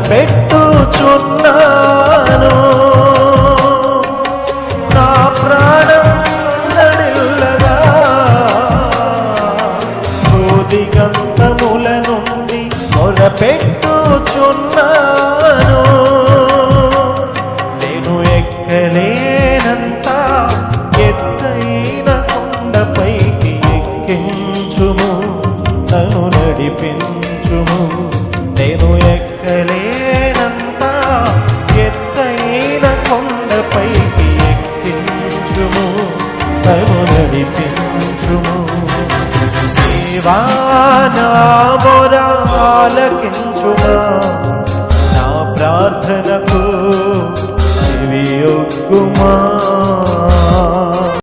మొరపెట్టుచున్నాను. నా ప్రాణం నడిల్లగా భూదిగంతముల నుండి మొరపెట్టుచున్నాను. నేను ఎక్కలేనంత ఎత్తైన కొండపైకి ఎక్కించుము, నన్ను నడిపించుము. నేను ఎక్కలేనంత ఎత్తైన కొండపైకి ఎక్కించుము, నన్ను నడిపించుము. దేవా నా మొర ఆలకించుమా, నా ప్రార్థనకు చెవియొగ్గుమా.